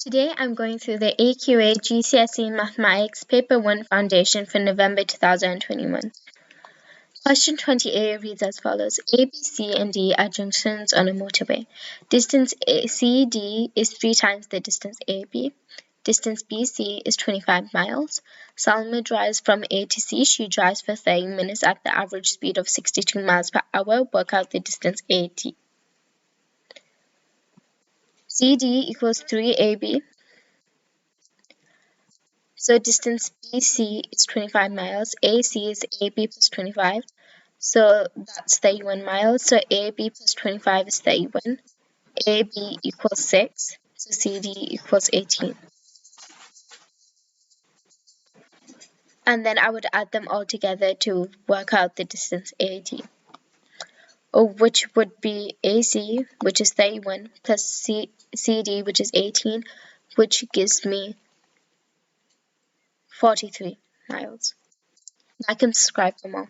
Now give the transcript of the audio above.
Today I'm going through the AQA GCSE Mathematics Paper 1 Foundation for November 2021. Question 20A reads as follows. A, B, C, and D are junctions on a motorway. Distance CD is 3 times the distance AB. Distance BC is 25 miles. Salma drives from A to C. She drives for 30 minutes at the average speed of 62 miles per hour. Work out the distance AD. CD equals 3AB. So distance BC is 25 miles, AC is AB plus 25, so that's 31 miles, so AB plus 25 is 31, AB equals 6, so CD equals 18. And then I would add them all together to work out the distance AD, which would be AC, which is 31, plus CD, which is 18, which gives me 43 miles. Like and subscribe for more.